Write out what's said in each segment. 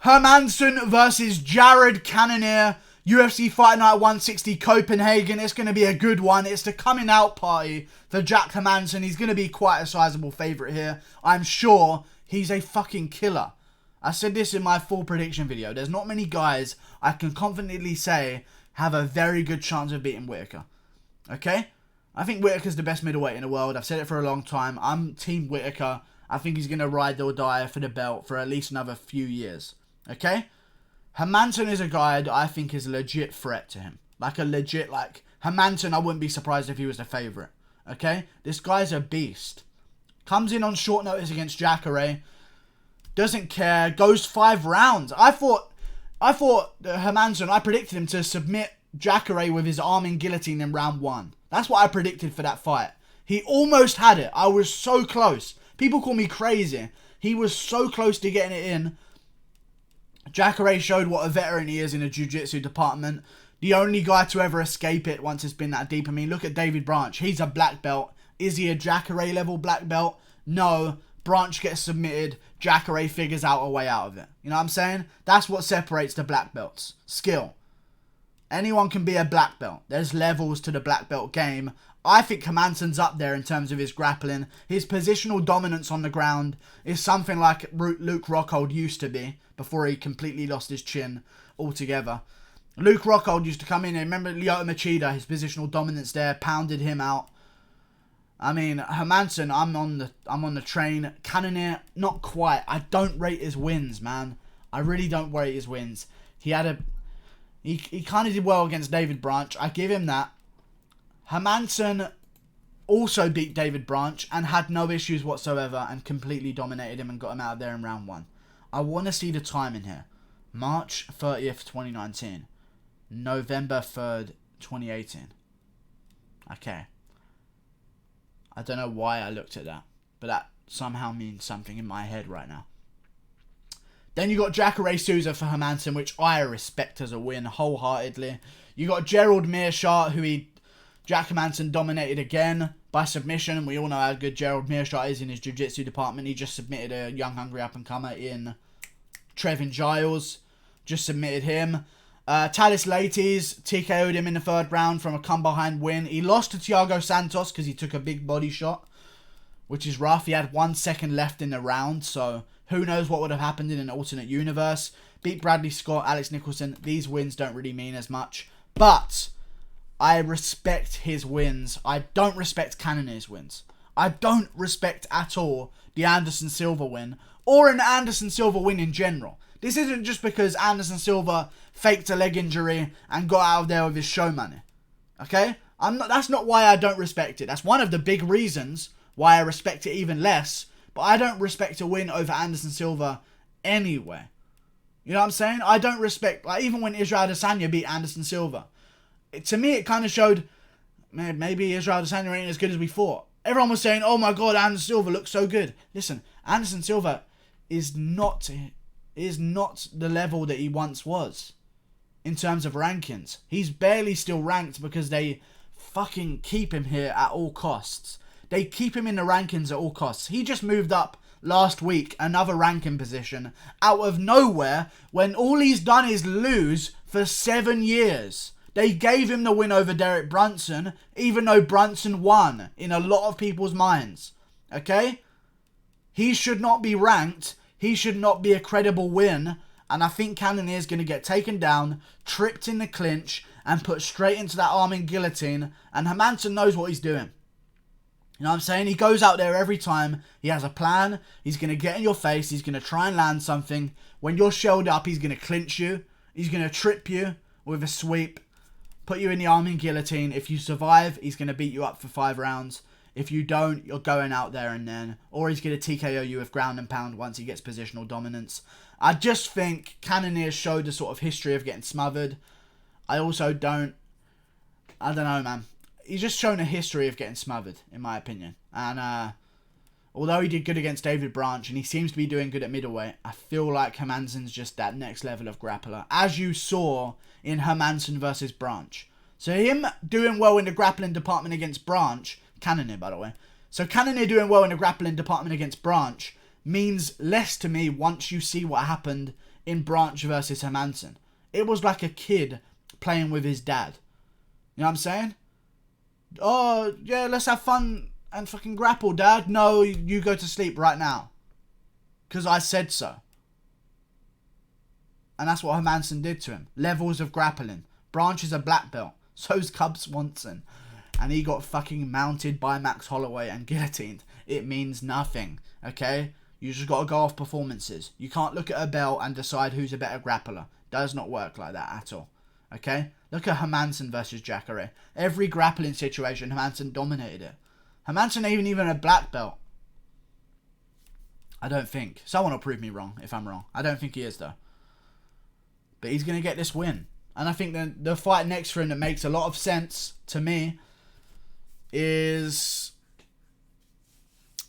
Hermansson versus Jared Cannonier. UFC Fight Night 160 Copenhagen. It's going to be a good one. It's the coming out party for Jack Hermansson. He's going to be quite a sizable favourite here. I'm sure he's a fucking killer. I said this in my full prediction video. There's not many guys I can confidently say have a very good chance of beating Whittaker. Okay? I think Whittaker's the best middleweight in the world. I've said it for a long time. I'm Team Whittaker. I think he's going to ride or die for the belt for at least another few years. Okay? Hermansson is a guy that I think is a legit threat to him. Hermansson, I wouldn't be surprised if he was the favourite. Okay? This guy's a beast. Comes in on short notice against Jacare. Doesn't care. Goes 5 rounds. I thought Hermansson, I predicted him to submit Jacare with his arm in guillotine in round 1. That's what I predicted for that fight. He almost had it. I was so close. People call me crazy. He was so close to getting it in. Jacare showed what a veteran he is in the jiu-jitsu department. The only guy to ever escape it once it's been that deep. I mean, look at David Branch. He's a black belt. Is he a Jacare level black belt? No. Branch gets submitted. Jacare figures out a way out of it. You know what I'm saying? That's what separates the black belts. Skill. Anyone can be a black belt. There's levels to the black belt game. I think Hermansson's up there in terms of his grappling. His positional dominance on the ground is something like Luke Rockhold used to be before he completely lost his chin altogether. Luke Rockhold used to come in and remember Lyoto Machida, his positional dominance there, pounded him out. I mean, Hermansson, I'm on the train. Cannonier, not quite. I don't rate his wins, man. I really don't rate his wins. He kind of did well against David Branch. I give him that. Hermansson also beat David Branch and had no issues whatsoever and completely dominated him and got him out of there in round 1. I want to see the timing here. March 30th, 2019. November 3rd, 2018. Okay. I don't know why I looked at that, but that somehow means something in my head right now. Then you got Jacare Souza for Hermansson, which I respect as a win wholeheartedly. You got Gerald Meerschaert, who Jack Hermansson dominated again by submission. We all know how good Gerald Meerschaert is in his jiu-jitsu department. He just submitted a young, hungry up-and-comer in Trevin Giles. Just submitted him. Talis Leites TKO'd him in the 3rd round from a come-behind win. He lost to Thiago Santos because he took a big body shot, which is rough. He had 1 second left in the round, so who knows what would have happened in an alternate universe. Beat Bradley Scott, Alex Nicholson. These wins don't really mean as much, but I respect his wins. I don't respect Cannonier's wins. I don't respect at all the Anderson Silva win, or an Anderson Silva win in general. This isn't just because Anderson Silva faked a leg injury and got out of there with his show money. Okay? That's not why I don't respect it. That's one of the big reasons why I respect it even less. But I don't respect a win over Anderson Silva anyway. You know what I'm saying? I don't respect, even when Israel Adesanya beat Anderson Silva. To me, it kind of showed, man, maybe Israel Adesanya ain't as good as we thought. Everyone was saying, oh my God, Anderson Silva looks so good. Listen, Anderson Silva is not the level that he once was in terms of rankings. He's barely still ranked because they fucking keep him here at all costs. They keep him in the rankings at all costs. He just moved up last week, another ranking position, out of nowhere, when all he's done is lose for 7 years. They gave him the win over Derek Brunson, even though Brunson won in a lot of people's minds. Okay? He should not be ranked. He should not be a credible win. And I think Cannonier is going to get taken down, tripped in the clinch, and put straight into that arm in guillotine. And Hermansson knows what he's doing. You know what I'm saying? He goes out there every time. He has a plan. He's going to get in your face. He's going to try and land something. When you're shelled up, he's going to clinch you. He's going to trip you with a sweep. Put you in the arm in guillotine. If you survive, he's going to beat you up for 5 rounds. If you don't, you're going out there and then. Or he's going to TKO you with ground and pound once he gets positional dominance. I just think Cannonier showed a sort of history of getting smothered. I don't know, man. He's just shown a history of getting smothered, in my opinion. And although he did good against David Branch, and he seems to be doing good at middleweight, I feel like Hermansson's just that next level of grappler, as you saw in Hermansson versus Branch. So him doing well in the grappling department against Branch, Cannonier, by the way. So Cannonier doing well in the grappling department against Branch means less to me once you see what happened in Branch versus Hermansson. It was like a kid playing with his dad. You know what I'm saying? Oh, yeah, let's have fun and fucking grapple, Dad. No, you go to sleep right now. Because I said so. And that's what Hermansson did to him. Levels of grappling. Branch is a black belt. So's Cub Swanson. And he got fucking mounted by Max Holloway and guillotined. It means nothing. Okay? You just got to go off performances. You can't look at a belt and decide who's a better grappler. Does not work like that at all. Okay? Look at Hermansson versus Jacare. Every grappling situation, Hermansson dominated it. Hermansson ain't even a black belt. I don't think. Someone will prove me wrong if I'm wrong. I don't think he is, though. But he's going to get this win. And I think the fight next for him that makes a lot of sense to me is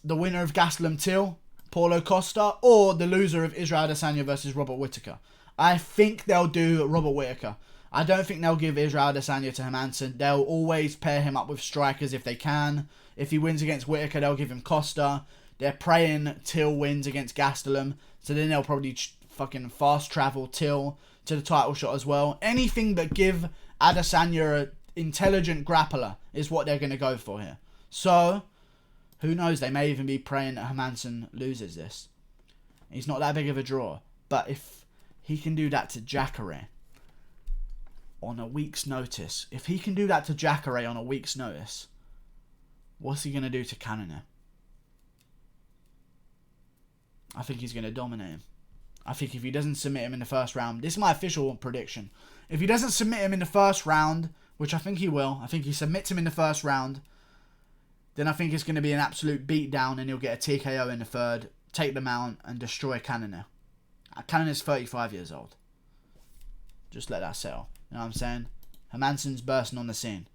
the winner of Gastelum Till, Paulo Costa, or the loser of Israel Adesanya versus Robert Whittaker. I think they'll do Robert Whittaker. I don't think they'll give Israel Adesanya to Hermansson. They'll always pair him up with strikers if they can. If he wins against Whittaker, they'll give him Costa. They're praying Till wins against Gastelum. So then they'll probably fucking fast travel Till to the title shot as well. Anything but give Adesanya an intelligent grappler is what they're going to go for here. So, who knows? They may even be praying that Hermansson loses this. He's not that big of a draw. But if he can do that to Jacare on a week's notice, if he can do that to Jacare on a week's notice, what's he going to do to Cannonier? I think he's going to dominate him. I think if he doesn't submit him in the first round, this is my official prediction. If he doesn't submit him in the first round, which I think he will, I think he submits him in the first round, then I think it's going to be an absolute beatdown and he'll get a TKO in the third, take the mount and destroy Cannonier. Cannonier's 35 years old. Just let that settle. You know what I'm saying? Hermansson's bursting on the scene.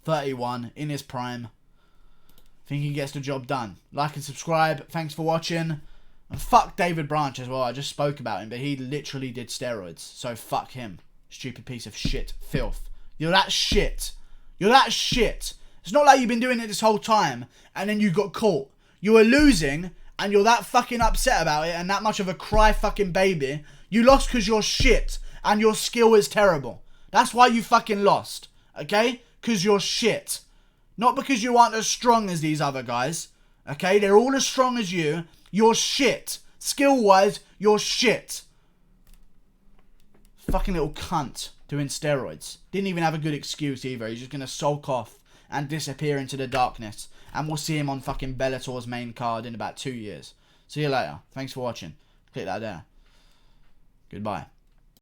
31, in his prime. Think he gets the job done. Like and subscribe. Thanks for watching. And fuck David Branch as well. I just spoke about him, but he literally did steroids. So fuck him. Stupid piece of shit. Filth. You're that shit. You're that shit. It's not like you've been doing it this whole time and then you got caught. You were losing and you're that fucking upset about it and that much of a cry fucking baby. You lost because you're shit and your skill is terrible. That's why you fucking lost. Okay? Because you're shit. Not because you aren't as strong as these other guys. Okay? They're all as strong as you. You're shit. Skill-wise, you're shit. Fucking little cunt doing steroids. Didn't even have a good excuse either. He's just going to sulk off and disappear into the darkness. And we'll see him on fucking Bellator's main card in about 2 years. See you later. Thanks for watching. Click that there. Goodbye.